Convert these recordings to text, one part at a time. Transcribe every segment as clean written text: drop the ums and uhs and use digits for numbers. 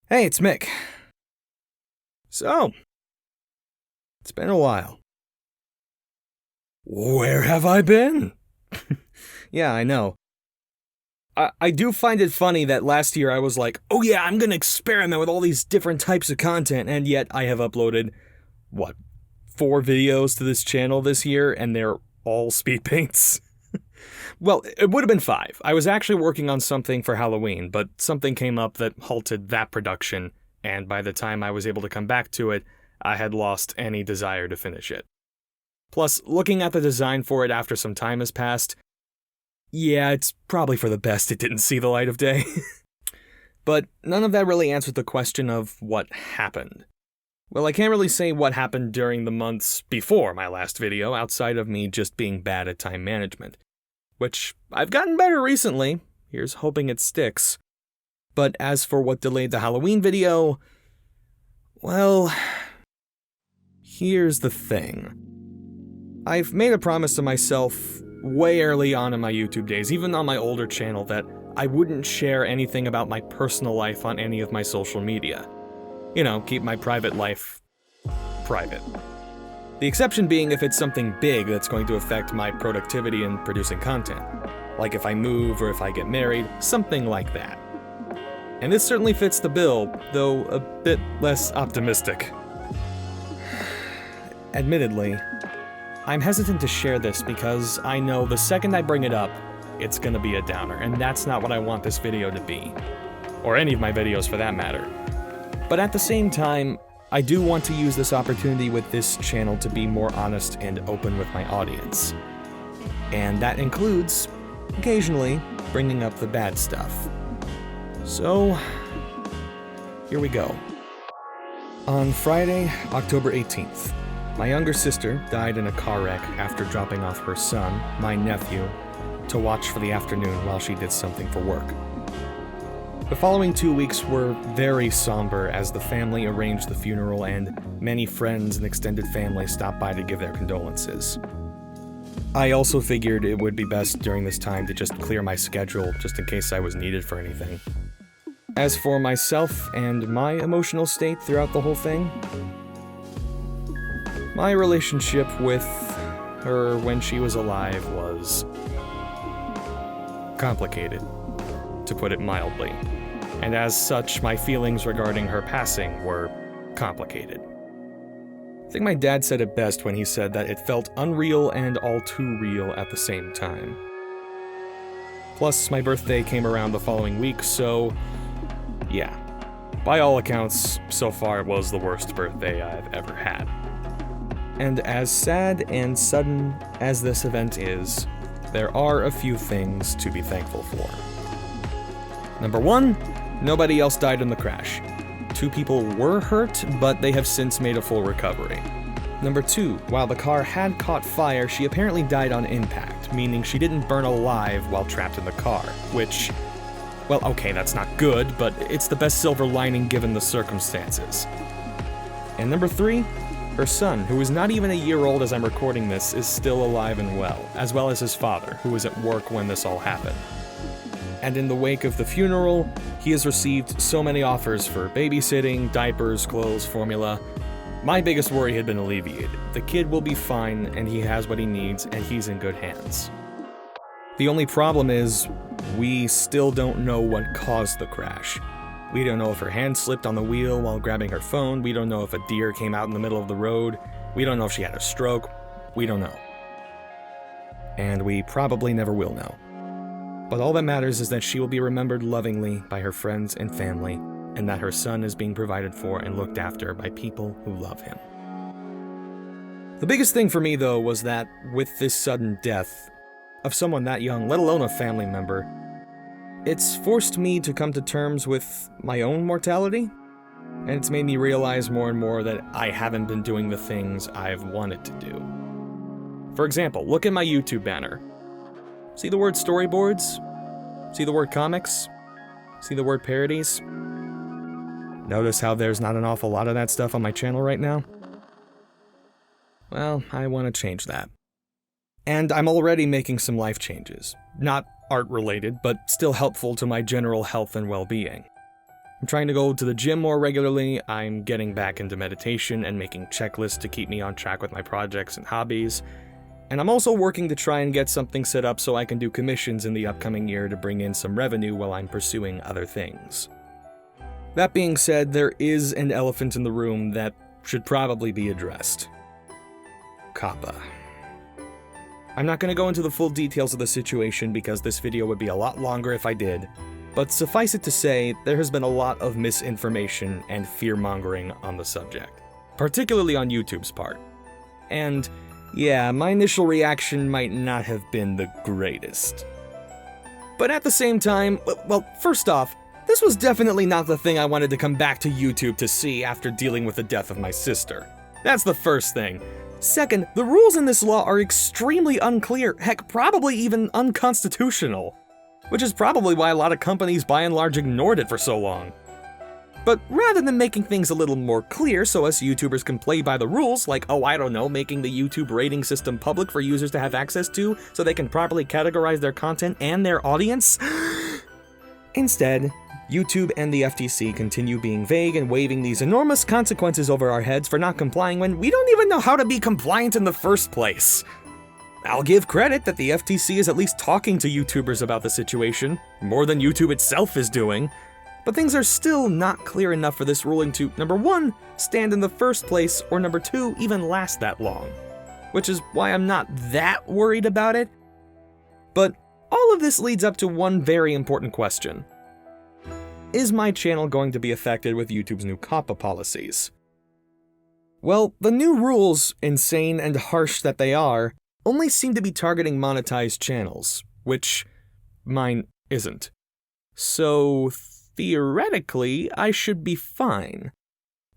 Hey, it's Mick. So, it's been a while. Where have I been? Yeah, I know. I do find it funny that last year I was like, oh yeah, I'm gonna experiment with all these different types of content, and yet I have uploaded, 4 videos to this channel this year, and they're all speed paints. Well, it would have been 5. I was actually working on something for Halloween, but something came up that halted that production, and by the time I was able to come back to it, I had lost any desire to finish it. Plus, looking at the design for it after some time has passed, yeah, it's probably for the best it didn't see the light of day. But none of that really answered the question of what happened. Well, I can't really say what happened during the months before my last video outside of me just being bad at time management. Which, I've gotten better recently, here's hoping it sticks. But as for what delayed the Halloween video, well, here's the thing. I've made a promise to myself way early on in my YouTube days, even on my older channel, that I wouldn't share anything about my personal life on any of my social media. You know, keep my private life private. The exception being if it's something big that's going to affect my productivity in producing content. Like if I move or if I get married, something like that. And this certainly fits the bill, though a bit less optimistic. Admittedly, I'm hesitant to share this because I know the second I bring it up, it's gonna be a downer, and that's not what I want this video to be. Or any of my videos for that matter. But at the same time, I do want to use this opportunity with this channel to be more honest and open with my audience. And that includes, occasionally, bringing up the bad stuff. So, here we go. On Friday, October 18th, my younger sister died in a car wreck after dropping off her son, my nephew, to watch for the afternoon while she did something for work. The following 2 weeks were very somber as the family arranged the funeral and many friends and extended family stopped by to give their condolences. I also figured it would be best during this time to just clear my schedule just in case I was needed for anything. As for myself and my emotional state throughout the whole thing, my relationship with her when she was alive was complicated, to put it mildly. And as such, my feelings regarding her passing were complicated. I think my dad said it best when he said that it felt unreal and all too real at the same time. Plus, my birthday came around the following week, so yeah. By all accounts, so far it was the worst birthday I've ever had. And as sad and sudden as this event is, there are a few things to be thankful for. Number 1, nobody else died in the crash. 2 people were hurt, but they have since made a full recovery. Number 2, while the car had caught fire, she apparently died on impact, meaning she didn't burn alive while trapped in the car, which, well, okay, that's not good, but it's the best silver lining given the circumstances. And number 3, her son, who is not even a year old as I'm recording this, is still alive and well as his father, who was at work when this all happened. And in the wake of the funeral, he has received so many offers for babysitting, diapers, clothes, formula. My biggest worry had been alleviated. The kid will be fine, and he has what he needs, and he's in good hands. The only problem is, we still don't know what caused the crash. We don't know if her hand slipped on the wheel while grabbing her phone. We don't know if a deer came out in the middle of the road. We don't know if she had a stroke. We don't know. And we probably never will know. But all that matters is that she will be remembered lovingly by her friends and family, and that her son is being provided for and looked after by people who love him. The biggest thing for me, though, was that with this sudden death of someone that young, let alone a family member, it's forced me to come to terms with my own mortality, and it's made me realize more and more that I haven't been doing the things I've wanted to do. For example, look at my YouTube banner. See the word storyboards? See the word comics? See the word parodies? Notice how there's not an awful lot of that stuff on my channel right now? Well, I want to change that. And I'm already making some life changes. Not art-related, but still helpful to my general health and well-being. I'm trying to go to the gym more regularly, I'm getting back into meditation and making checklists to keep me on track with my projects and hobbies, and I'm also working to try and get something set up so I can do commissions in the upcoming year to bring in some revenue while I'm pursuing other things. That being said, there is an elephant in the room that should probably be addressed. Kappa. I'm not going to go into the full details of the situation because this video would be a lot longer if I did, but suffice it to say, there has been a lot of misinformation and fear-mongering on the subject, particularly on YouTube's part. And yeah, my initial reaction might not have been the greatest. But at the same time, well, first off, this was definitely not the thing I wanted to come back to YouTube to see after dealing with the death of my sister. That's the first thing. Second, the rules in this law are extremely unclear, heck, probably even unconstitutional. Which is probably why a lot of companies by and large ignored it for so long. But rather than making things a little more clear so us YouTubers can play by the rules, like, oh, I don't know, making the YouTube rating system public for users to have access to so they can properly categorize their content and their audience, instead, YouTube and the FTC continue being vague and waving these enormous consequences over our heads for not complying when we don't even know how to be compliant in the first place. I'll give credit that the FTC is at least talking to YouTubers about the situation, more than YouTube itself is doing, but things are still not clear enough for this ruling to, number 1, stand in the first place, or number 2, even last that long. Which is why I'm not that worried about it. But all of this leads up to one very important question. Is my channel going to be affected with YouTube's new COPPA policies? Well, the new rules, insane and harsh that they are, only seem to be targeting monetized channels, which mine isn't. So theoretically, I should be fine.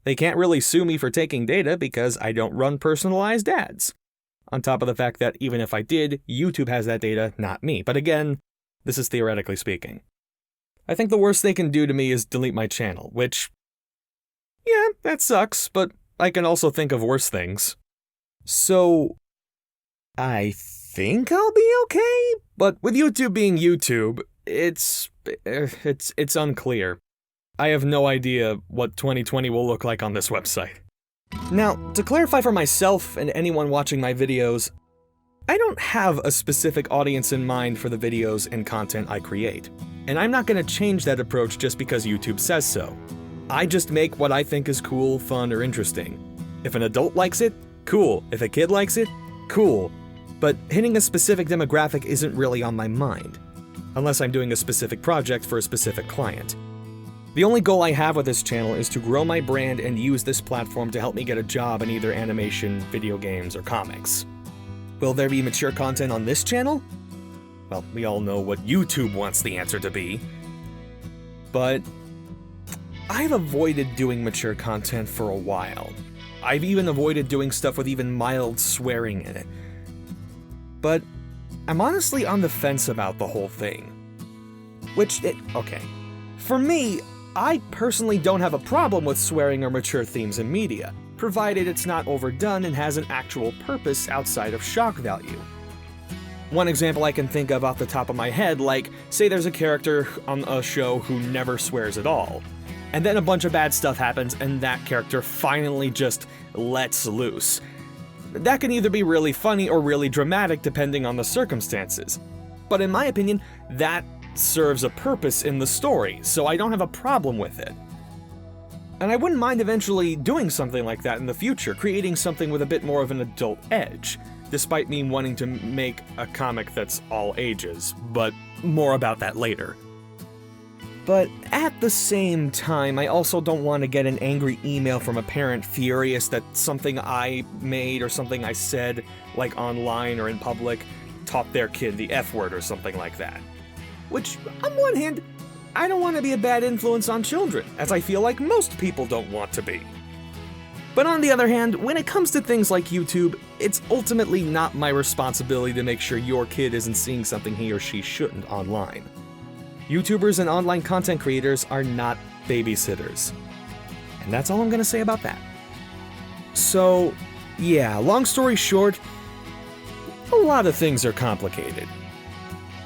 They can't really sue me for taking data because I don't run personalized ads. On top of the fact that even if I did, YouTube has that data, not me. But again, this is theoretically speaking. I think the worst they can do to me is delete my channel, which, yeah, that sucks, but I can also think of worse things. So I think I'll be okay, but with YouTube being YouTube, it's unclear. I have no idea what 2020 will look like on this website. Now, to clarify for myself and anyone watching my videos, I don't have a specific audience in mind for the videos and content I create, and I'm not going to change that approach just because YouTube says so. I just make what I think is cool, fun, or interesting. If an adult likes it, cool. If a kid likes it, cool. But hitting a specific demographic isn't really on my mind, unless I'm doing a specific project for a specific client. The only goal I have with this channel is to grow my brand and use this platform to help me get a job in either animation, video games, or comics. Will there be mature content on this channel? Well, we all know what YouTube wants the answer to be. But I've avoided doing mature content for a while. I've even avoided doing stuff with even mild swearing in it. But I'm honestly on the fence about the whole thing. Okay. For me, I personally don't have a problem with swearing or mature themes in media, provided it's not overdone and has an actual purpose outside of shock value. One example I can think of off the top of my head, like, say there's a character on a show who never swears at all, and then a bunch of bad stuff happens and that character finally just lets loose. That can either be really funny or really dramatic depending on the circumstances. But in my opinion, that serves a purpose in the story, so I don't have a problem with it. And I wouldn't mind eventually doing something like that in the future, creating something with a bit more of an adult edge, despite me wanting to make a comic that's all ages, but more about that later. But at the same time, I also don't want to get an angry email from a parent furious that something I made or something I said, like online or in public, taught their kid the F word or something like that. Which, on one hand, I don't want to be a bad influence on children, as I feel like most people don't want to be. But on the other hand, when it comes to things like YouTube, it's ultimately not my responsibility to make sure your kid isn't seeing something he or she shouldn't online. YouTubers and online content creators are not babysitters. And that's all I'm gonna say about that. So, yeah, long story short, a lot of things are complicated.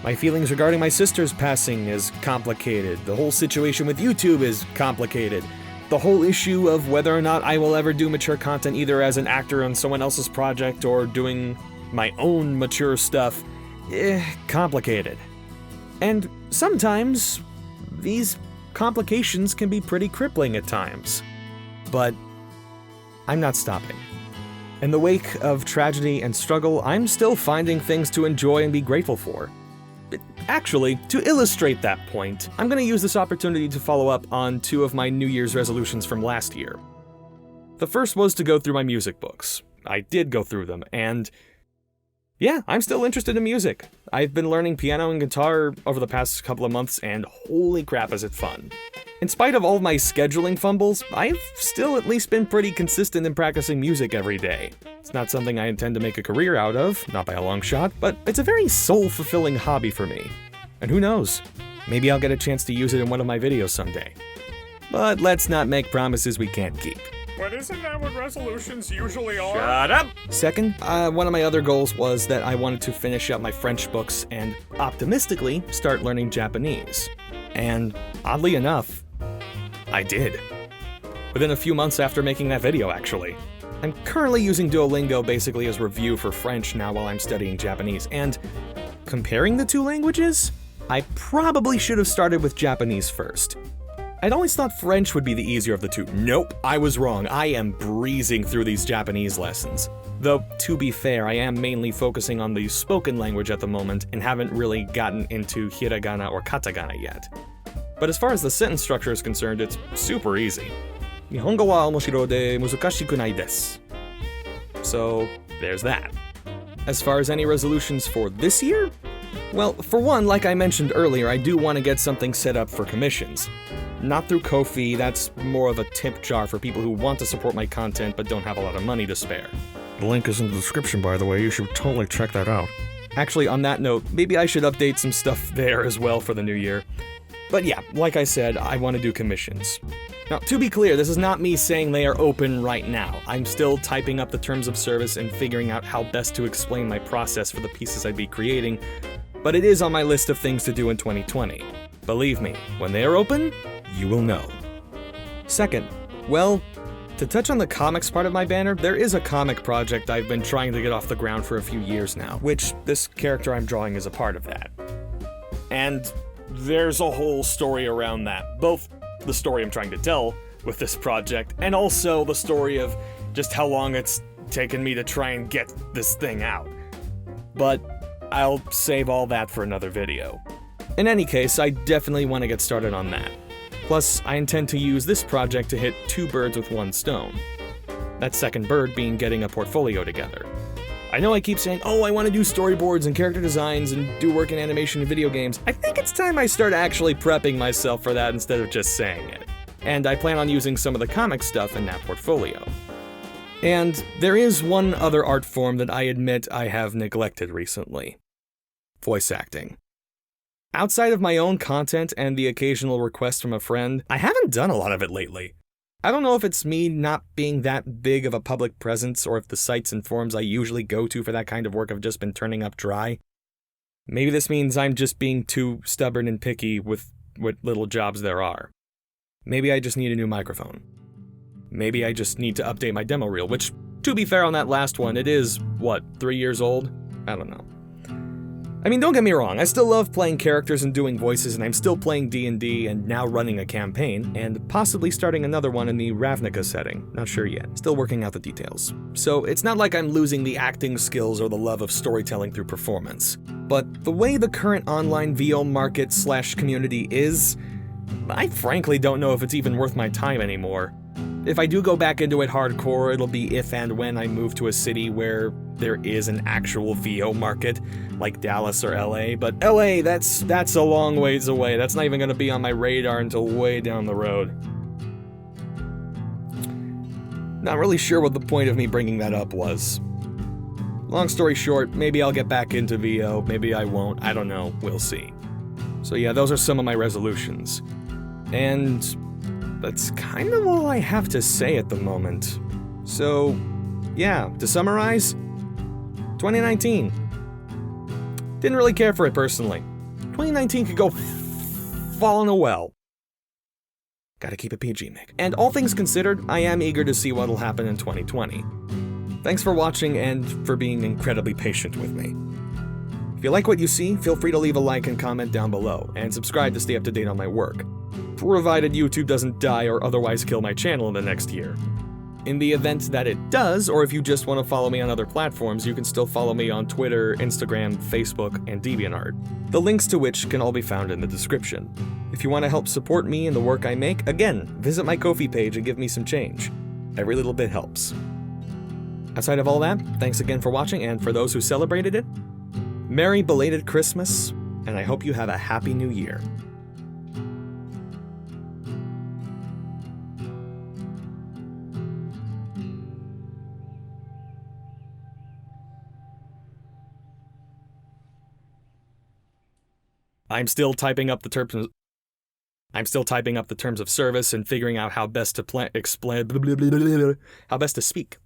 My feelings regarding my sister's passing is complicated. The whole situation with YouTube is complicated. The whole issue of whether or not I will ever do mature content either as an actor on someone else's project or doing my own mature stuff, complicated. And sometimes these complications can be pretty crippling at times. But I'm not stopping. In the wake of tragedy and struggle, I'm still finding things to enjoy and be grateful for. Actually, to illustrate that point, I'm going to use this opportunity to follow up on 2 of my New Year's resolutions from last year. The first was to go through my music books. I did go through them, and yeah, I'm still interested in music. I've been learning piano and guitar over the past couple of months, and holy crap is it fun. In spite of all of my scheduling fumbles, I've still at least been pretty consistent in practicing music every day. It's not something I intend to make a career out of, not by a long shot, but it's a very soul-fulfilling hobby for me. And who knows, maybe I'll get a chance to use it in one of my videos someday. But let's not make promises we can't keep. But isn't that what resolutions usually are? Shut up! Second, one of my other goals was that I wanted to finish up my French books and, optimistically, start learning Japanese. And, oddly enough, I did. Within a few months after making that video, actually. I'm currently using Duolingo basically as review for French now while I'm studying Japanese, and comparing the 2 languages, I probably should have started with Japanese first. I'd always thought French would be the easier of the 2. Nope, I was wrong. I am breezing through these Japanese lessons. Though, to be fair, I am mainly focusing on the spoken language at the moment and haven't really gotten into hiragana or katakana yet. But as far as the sentence structure is concerned, it's super easy. Nihongo wa omoshirou de muzukashiku nai desu. So, there's that. As far as any resolutions for this year? Well, for one, like I mentioned earlier, I do want to get something set up for commissions. Not through Ko-fi, that's more of a tip jar for people who want to support my content but don't have a lot of money to spare. The link is in the description, by the way. You should totally check that out. Actually, on that note, maybe I should update some stuff there as well for the new year. But yeah, like I said, I want to do commissions. Now, to be clear, this is not me saying they are open right now. I'm still typing up the terms of service and figuring out how best to explain my process for the pieces I'd be creating, but it is on my list of things to do in 2020. Believe me, when they are open, you will know. Second, well, to touch on the comics part of my banner, there is a comic project I've been trying to get off the ground for a few years now, which this character I'm drawing is a part of that. And there's a whole story around that, both the story I'm trying to tell with this project, and also the story of just how long it's taken me to try and get this thing out. But I'll save all that for another video. In any case, I definitely want to get started on that. Plus, I intend to use this project to hit 2 birds with 1 stone. That second bird being getting a portfolio together. I know I keep saying, oh, I want to do storyboards and character designs and do work in animation and video games. I think it's time I start actually prepping myself for that instead of just saying it. And I plan on using some of the comic stuff in that portfolio. And there is one other art form that I admit I have neglected recently. Voice acting. Outside of my own content and the occasional request from a friend, I haven't done a lot of it lately. I don't know if it's me not being that big of a public presence or if the sites and forums I usually go to for that kind of work have just been turning up dry. Maybe this means I'm just being too stubborn and picky with what little jobs there are. Maybe I just need a new microphone. Maybe I just need to update my demo reel, which, to be fair on that last one, it is, 3 years old? I don't know. I mean, don't get me wrong, I still love playing characters and doing voices, and I'm still playing D&D and now running a campaign, and possibly starting another one in the Ravnica setting. Not sure yet. Still working out the details. So it's not like I'm losing the acting skills or the love of storytelling through performance. But the way the current online VO market/community is, I frankly don't know if it's even worth my time anymore. If I do go back into it hardcore, it'll be if and when I move to a city where there is an actual VO market, like Dallas or LA, but LA, that's a long ways away. That's not even gonna be on my radar until way down the road. Not really sure what the point of me bringing that up was. Long story short, maybe I'll get back into VO, maybe I won't, I don't know, we'll see. So yeah, those are some of my resolutions. And that's kind of all I have to say at the moment. So, yeah, to summarize, 2019. Didn't really care for it personally. 2019 could go fall in a well. Gotta keep it PG, Mick. And all things considered, I am eager to see what'll happen in 2020. Thanks for watching and for being incredibly patient with me. If you like what you see, feel free to leave a like and comment down below, and subscribe to stay up to date on my work, provided YouTube doesn't die or otherwise kill my channel in the next year. In the event that it does, or if you just want to follow me on other platforms, you can still follow me on Twitter, Instagram, Facebook, and DeviantArt, the links to which can all be found in the description. If you want to help support me and the work I make, again, visit my Ko-fi page and give me some change. Every little bit helps. Outside of all that, thanks again for watching, and for those who celebrated it, Merry belated Christmas, and I hope you have a Happy New Year. I'm still typing up the terms of service and figuring out how best to explain how best to speak.